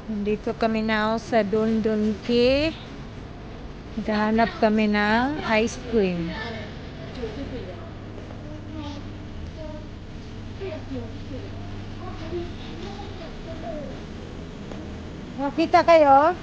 Nandito kami now sa Don Donki. Naghahanap kami ng ice cream. Makita kayo?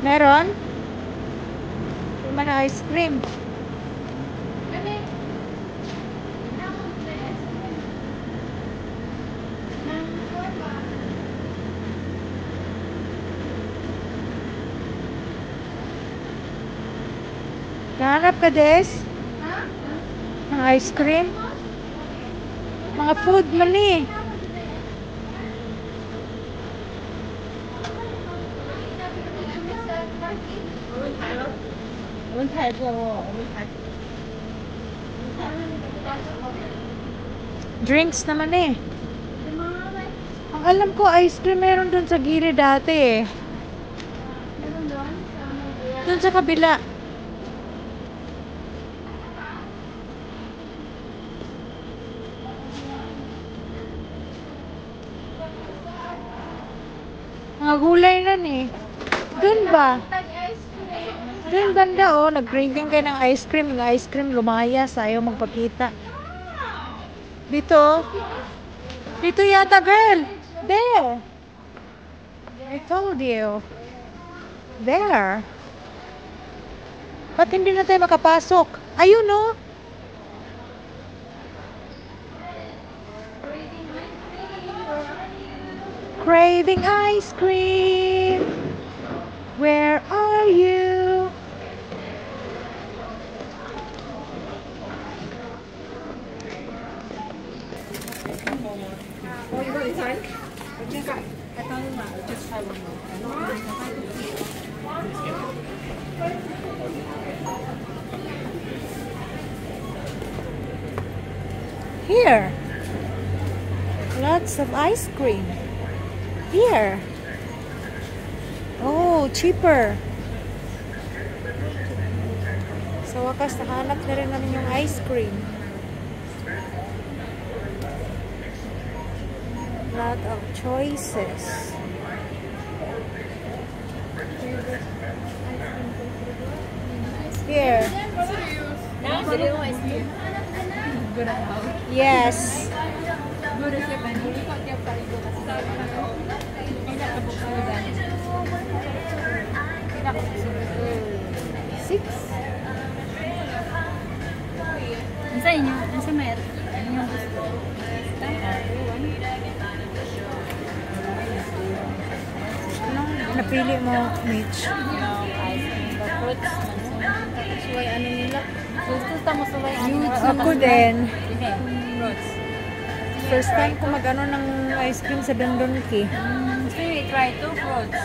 Meron? May mga ice cream. Kahanap ka, Des? Mga ice cream? Mga food man eh. Drinks naman eh. Ang alam ko, ice cream meron dun sa gilid dati eh. Dun sa kabila. Mga gulay nan eh. Dun ba? Dun banda oh. Nag-craving kayo ng ice cream. Yung ice cream lumayas. Ayaw magpakita. Dito. Dito yata, girl. There. I told you. There. Ba't hindi na tayo makapasok? Ayun oh. Craving ice cream. Where are you? Here. Lots of ice cream. Here. Oh, cheaper. Sa wakas, nakahanap na rin namin yung ice cream. Lot of choices. Here. Yes. Six. Sa inyo, sa mer. Inyo gusto. Anong napili mo, Mitch? Ice cream, fruits. Suway ano nila? Gusto mo suway ano? Ako din. Fruits. First time ko mag-ano ng ice cream sa Don Donki. Gusto nyo i-try to fruits.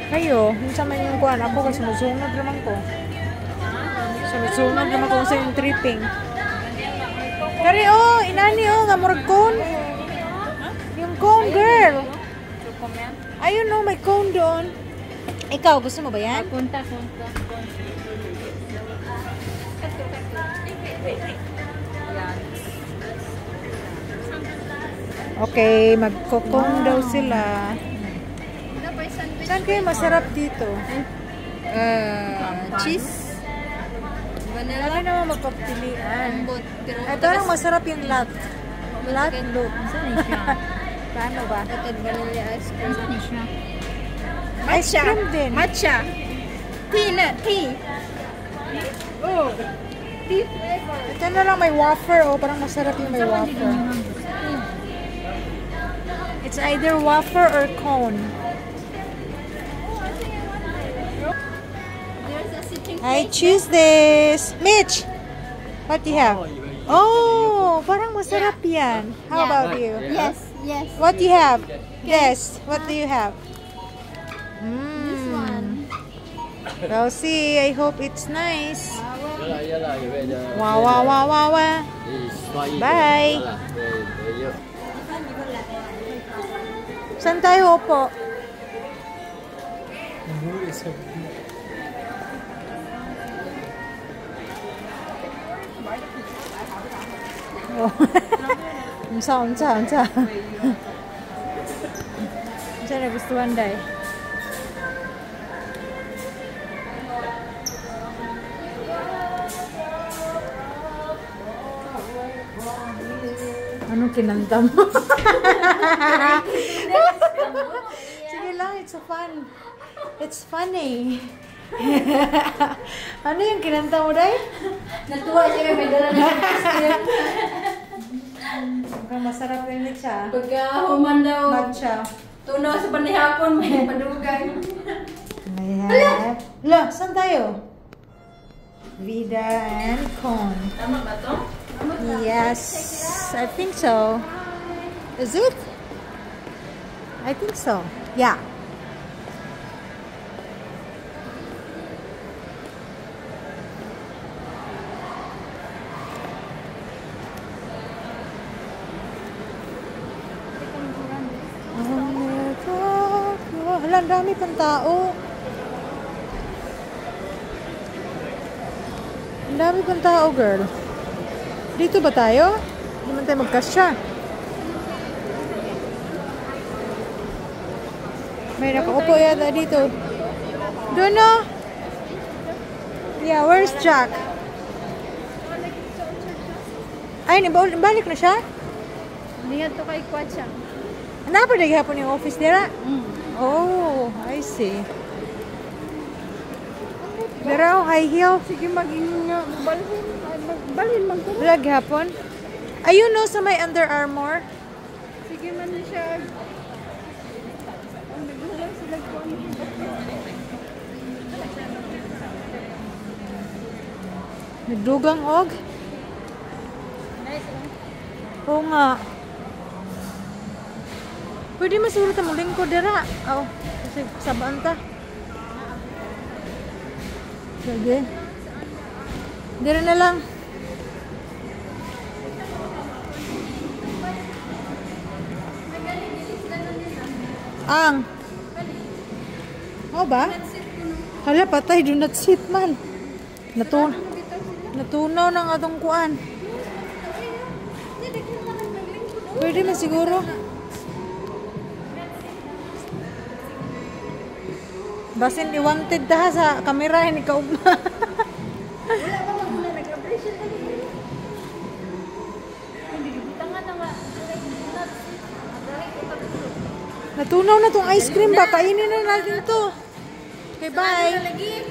Kayo, yung sa man yung kuhan. Ako kasi sunod naman ko. Sunod naman ko sa yung tripping. Kari oh, inani oh, ngamurag cone. Yung cone, girl. Ayun oh, may cone doon. Ikaw, gusto mo ba yan? Punta. Okay, magko-cone daw sila. Saan kayo masarap dito? Cheese. Wala naman magpapilian. Ito lang masarap yung lat. Lat look. Saan siya? Paano ba? Vanilla ice cream. Saan siya? Ice cream din. Matcha. Tea. Oh. Tea flavor. Ito na lang may wafer. Oh, parang masarap yung may wafer. It's either wafer or cone. I choose this. Mitch, what do you have? Oh, parang masarap yan. How about you? Yes. What do you have? Yes. What do you have? This one. We'll see. I hope it's nice. Wow. Wow. Bye. Saan tayo upo? Oh. Unsa. Unsa na gustuhan day? Anong kinanta mo? Sige lang, it's so fun. It's funny. Ano yung kinanta mo, Day? Natuwa siya kay may dala na Mukhang masarap rin siya. pagka human daw. Matcha. Tunaw sa panihapon, may padugan. Ayan. Hala, saan tayo? Vida and Cone. Tama ba to? Yes, I think so. Is it? I think so. Yeah. Hala, ang dami pang tao. Ang dami pang tao, girl. Dito ba tayo? Hindi man tayo magkasya. May nakaupo yata dito. Doon no? Yeah, where's Jack? Ay, balik na siya? Niya to kay Kwacha. Napa na gihapon yung office nila? Oh, I see. Pero high heel. Sige maging balhin man ko. Wala gihapon. Ayun no, sa may Under Armour. Sige man siya. Ang naghulang sila ko. Nagdugang og. Oo nga. Pwede masurot ang lingkod dira. Oh, kasi sabaan ta. Sige. Dira na lang. Ang. Oh ba? Hala, patay. Do not sit man. Natunaw ng atong kuan. Pwede man siguro. Basin i-wanted ta sa kamera ni kaugma. Wala pa magmula nag-appreciate ka. Hindi gibutangan na nga. Natunaw na tong ice cream ba? Kainin na natin to. Okay, bye. Lagi.